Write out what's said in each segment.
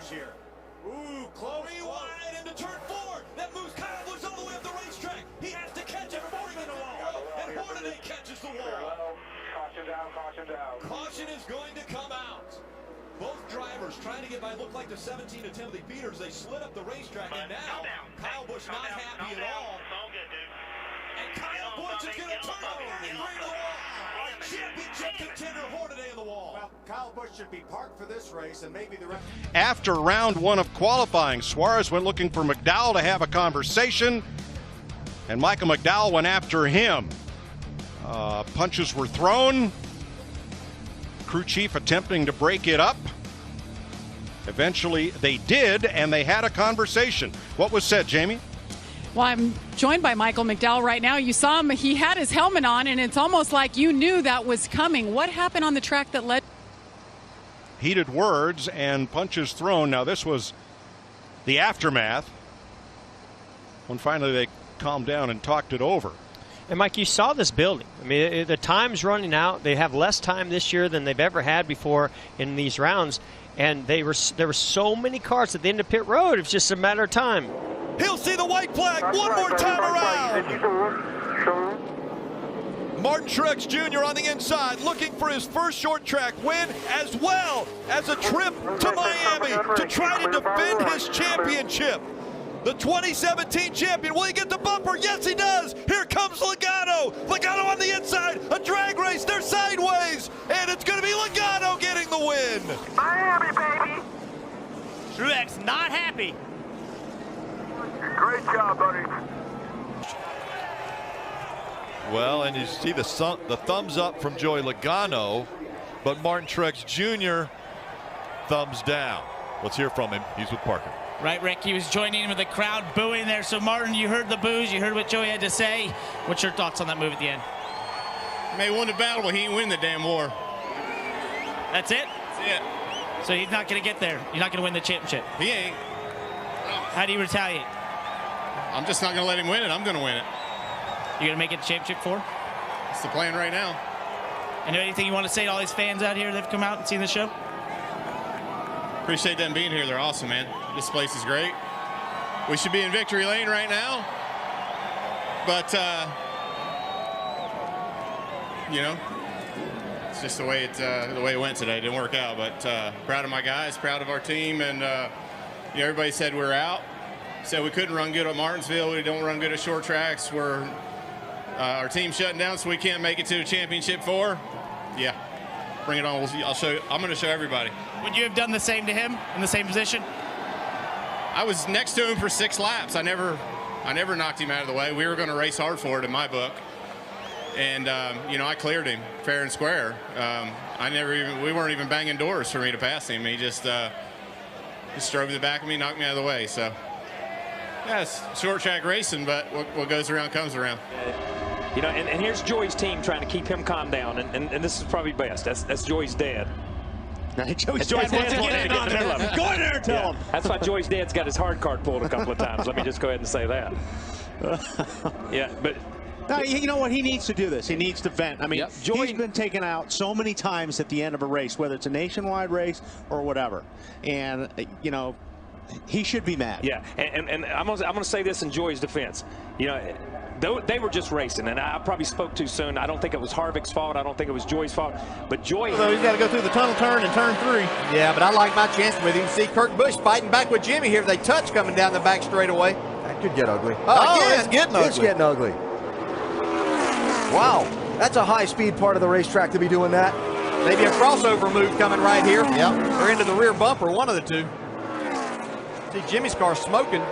Busch here. Ooh, close. Wide into turn 4. That moves Kyle Busch all the way up the racetrack. He has to catch it before he gets the wall. And Hornaday catches the wall. Caution down, caution down. Caution is going to come out. Both drivers trying to get by, look like the 17 of Timothy Peters. They slid up the racetrack, and now Kyle Busch not happy at all. It's all good, dude. And Kyle Busch is going to turn over and bring the wall. Our championship contender Hornaday in the wall. Well, Kyle Busch should be parked for this race, and maybe the rest. After round 1 of qualifying, Suarez went looking for McDowell to have a conversation, and Michael McDowell went after him. Punches were thrown. Crew chief attempting to break it up. Eventually they did, and they had a conversation. What was said, Jamie? Well, I'm joined by Michael McDowell right now. You saw him, he had his helmet on, and it's almost like you knew that was coming. What happened on the track that led? Heated words and punches thrown. Now this was the aftermath, when finally they calmed down and talked it over. And Mike, you saw this building. I mean, the time's running out. They have less time this year than they've ever had before in these rounds. And there were so many cars at the end of pit road. It's just a matter of time. He'll see the white flag one more time around. Martin Truex Jr. on the inside, looking for his first short track win, as well as a trip to Miami to try to defend his championship. The 2017 champion, will he get the bumper? Yes, he does. Here comes Logano. Logano on the inside, a drag race, they're sideways, and it's going to be Logano getting the win. Miami, baby. Truex not happy. Great job, buddy. Well, and you see the thumbs up from Joey Logano, but Martin Truex Jr. thumbs down. Let's hear from him. He's with Parker. Right, Rick, he was joining in with the crowd booing there. So, Martin, you heard the boos. You heard what Joey had to say. What's your thoughts on that move at the end? He may have won the battle, but he ain't win the damn war. That's it? That's it. So he's not going to get there. You're not going to win the championship. He ain't. How do you retaliate? I'm just not going to let him win it. I'm going to win it. You're going to make it to championship 4? That's the plan right now. And anything you want to say to all these fans out here that have come out and seen the show? Appreciate them being here. They're awesome, man. This place is great. We should be in victory lane right now. But, you know, it's just the way it went today. It didn't work out. But proud of my guys, proud of our team. And, you know, everybody said we're out. Said we couldn't run good at Martinsville. We don't run good at short tracks. Our team's shutting down, so we can't make it to a championship 4. Yeah, bring it on. I'm going to show everybody. Would you have done the same to him in the same position? I was next to him for 6 laps. I never knocked him out of the way. We were going to race hard for it in my book, and you know, I cleared him fair and square. We weren't even banging doors for me to pass him. He just drove to the back of me, knocked me out of the way. So yeah, it's short track racing, but what goes around comes around. You know, and here's Joey's team trying to keep him calm down, and this is probably best. That's Joey's dad. Joey's dad wants to get in on there. Go in there and tell him. That's why Joey's dad's got his hard card pulled a couple of times. Let me just go ahead and say that. Yeah, but no, you know what? He needs to do this. He needs to vent. I mean, Joey's been taken out so many times at the end of a race, whether it's a nationwide race or whatever. And, you know, he should be mad. Yeah, and I'm gonna say this in Joey's defense. You know, they were just racing, and I probably spoke too soon. I don't think it was Harvick's fault. I don't think it was Joey's fault. But Joey, so he's got to go through the tunnel turn and turn 3. Yeah, but I like my chance with him. See Kurt Busch fighting back with Jimmy here. If they touch coming down the back straightaway. That could get ugly. Oh, it's getting ugly. It's getting ugly. Wow, that's a high-speed part of the racetrack to be doing that. Maybe a crossover move coming right here. Yep. Or into the rear bumper, one of the two. See Jimmy's car smoking.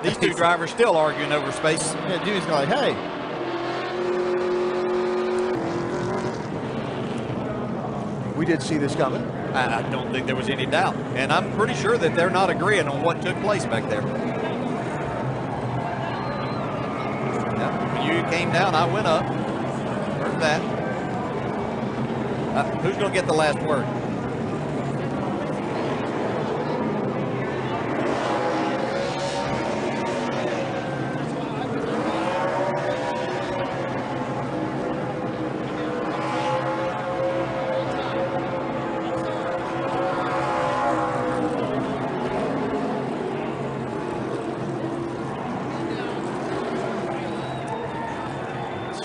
These two drivers still arguing over space. Yeah, Jimmy's going like, hey. We did see this coming. I don't think there was any doubt. And I'm pretty sure that they're not agreeing on what took place back there. When you came down, I went up. Heard that. Who's going to get the last word?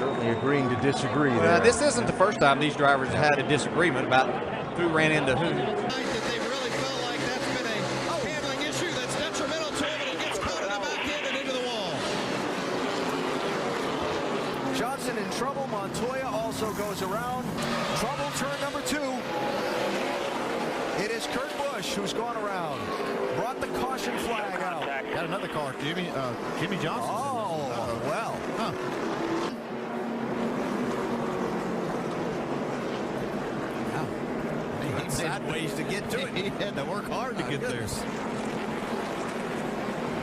Certainly agreeing to disagree there. Well, this isn't the first time these drivers have had a disagreement about who ran into who. Johnson in trouble. Montoya also goes around. Trouble turn number 2. It is Kurt Busch who's gone around. Brought the caution flag out. Got another car, Jimmy Johnson. Oh, well. Huh. He had ways to get to it. He had to work hard to get there.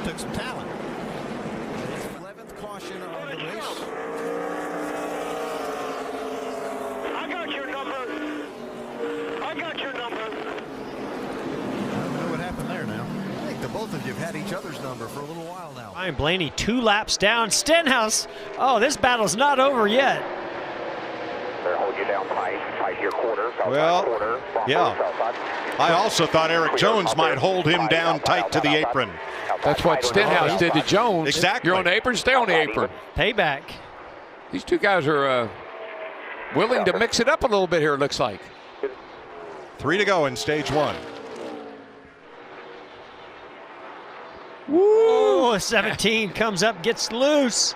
Took some talent. 11th caution of the race. I got your number. I got your number. I don't know what happened there now. I think the both of you have had each other's number for a little while now. Ryan Blaney 2 laps down. Stenhouse. Oh, this battle's not over yet. Hold you down tight your quarter. Well, yeah. I also thought Eric Jones might hold him down tight to the apron. That's what Stenhouse did to Jones. Exactly. You're on the apron, stay on the apron. Payback. These two guys are willing to mix it up a little bit here, it looks like. 3 to go in stage 1. Woo! 17 comes up, gets loose.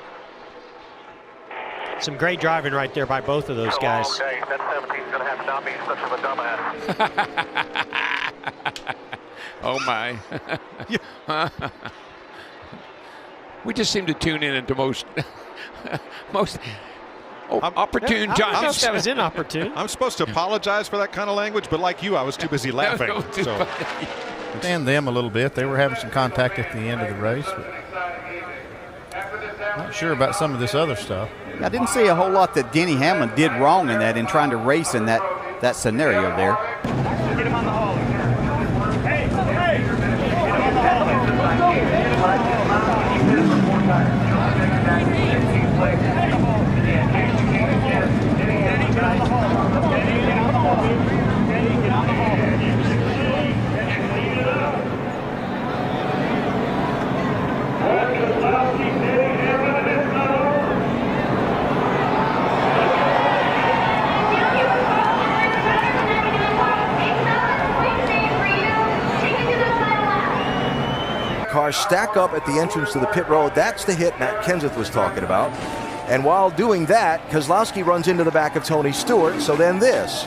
Some great driving right there by both of those guys. Okay, that 17's going to have to not be such of a dumbass. Oh, my. We just seem to tune in into most opportune Johnny. That was inopportune. I'm supposed to apologize for that kind of language, but like you, I was too busy laughing. So. Stand them a little bit. They were having some contact at the end of the race. Not sure about some of this other stuff. I didn't see a whole lot that Denny Hamlin did wrong in that in trying to race in that scenario there. Get him on the hauler. Hey, hey! Get him Cars stack up at the entrance to the pit road. That's the hit Matt Kenseth was talking about. And while doing that, Keselowski runs into the back of Tony Stewart. So then this.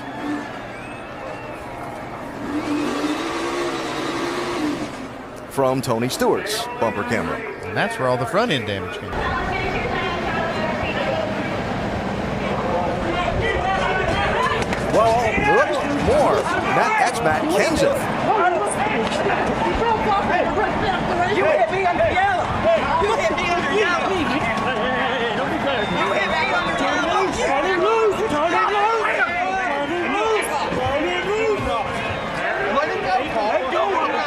From Tony Stewart's bumper camera. And that's where all the front end damage came. Well, look, more. That's Matt Kenseth. You hit me under yellow. You hit me under yellow. You hit me under yellow. Turn it loose. Turn it loose. Turn it loose. Turn it loose. Let it go, Paul. Let go. Let go.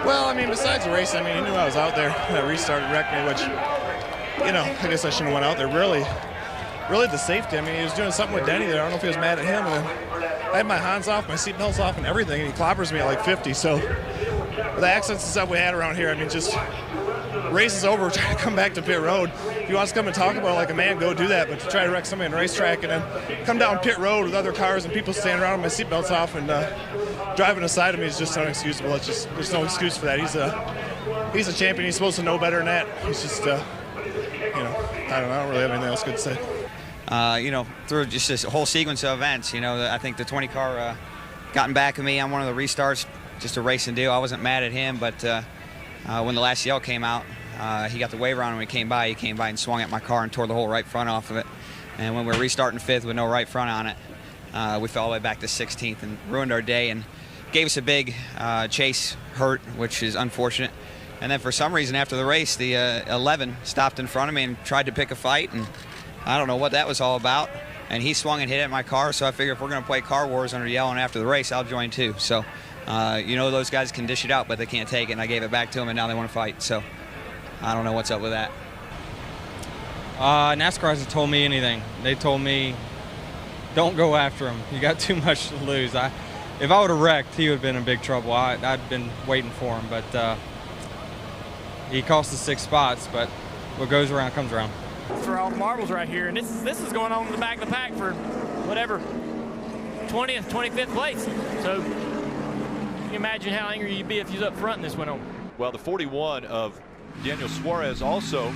Well, I mean, besides the race, I mean, he knew I was out there. That restart wrecked me, which, you know, I guess I shouldn't have went out there. Really the safety. I mean, he was doing something with Denny there. I don't know if he was mad at him. And I had my hands off, my seatbelts off, and everything, and he clobbers me at like 50. So the accidents and stuff we had around here, I mean, just race is over. Try to come back to pit road. If he wants to come and talk about it like a man, go do that. But to try to wreck somebody on the racetrack and then come down pit road with other cars and people standing around with my seatbelts off and driving aside of me is just unexcusable. It's just, there's no excuse for that. He's a champion. He's supposed to know better than that. He's just, you know, I don't really have anything else good to say. You know, through just this whole sequence of events, you know, I think the 20 car gotten back at me on one of the restarts, just a racing deal. I wasn't mad at him, but when the last yell came out, he got the waiver on when he came by and swung at my car and tore the whole right front off of it. And when we were restarting fifth with no right front on it, we fell all the way back to 16th and ruined our day. And gave us a big chase hurt, which is unfortunate. And then for some reason after the race, the 11 stopped in front of me and tried to pick a fight, and I don't know what that was all about. And he swung and hit at my car, so I figured if we're going to play car wars under yelling after the race, I'll join too. So, you know, those guys can dish it out, but they can't take it, and I gave it back to them, and now they want to fight. So I don't know what's up with that. NASCAR hasn't told me anything. They told me, don't go after him. You got too much to lose. If I would have wrecked, he would have been in big trouble. I'd been waiting for him, but he cost us 6 spots, but what goes around comes around. For all the marbles right here, and this is going on in the back of the pack for whatever 20th, 25th place. So you can imagine how angry you'd be if you was up front and this went on. Well, the 41 of Daniel Suarez also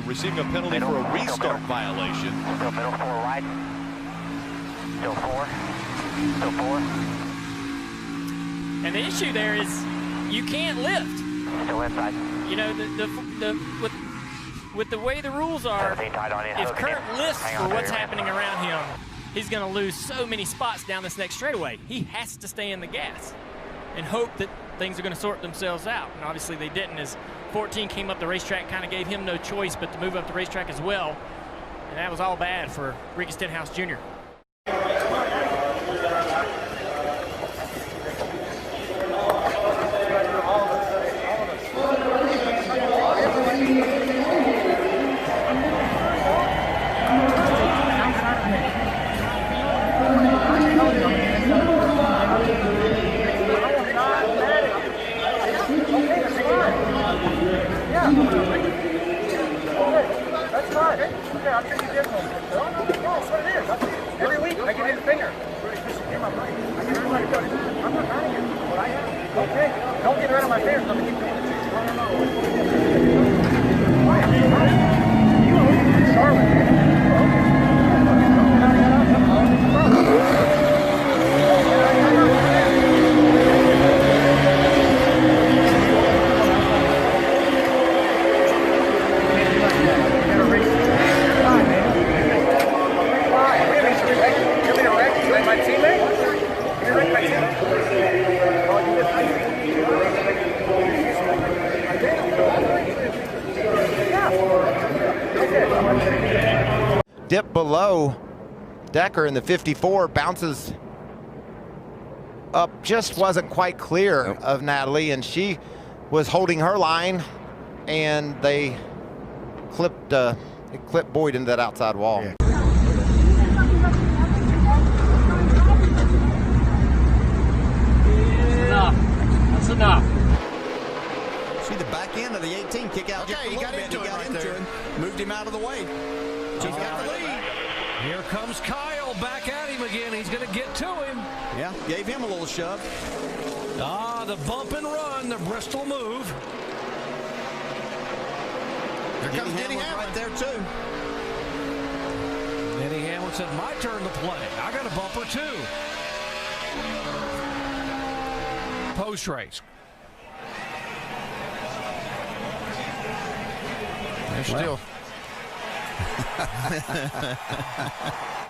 receiving a penalty for a restart violation. Still middle, 4 right. Still 4. Still 4. And the issue there is you can't lift. Still inside. You know, with the way the rules are, if Kurt lifts for what's happening around him, he's going to lose so many spots down this next straightaway. He has to stay in the gas and hope that things are going to sort themselves out. And obviously they didn't, as 14 came up the racetrack, kind of gave him no choice but to move up the racetrack as well. And that was all bad for Ricky Stenhouse Jr. That's fine. Okay, I'll treat you differently. No, that's what it is. Every week, I give you the finger. Give my mic. I give everybody the finger. I'm not mad at you, but I am. Okay, don't get rid of my fingers. I'm going to keep doing it. You Charlotte, man. Dip below Decker in the 54, bounces up, just wasn't quite clear of Natalie, and she was holding her line, and they clipped Boyd into that outside wall. Yeah. That's enough. See the back end of the 18 kick out. Okay, he got into it right there. Moved him out of the way. He's got the lead. Here comes Kyle back at him again. He's going to get to him. Yeah, gave him a little shove. The bump and run, the Bristol move. There comes Denny Hamlin right there, too. Denny Hamlin said, my turn to play. I got a bumper, too. Post race. They're still.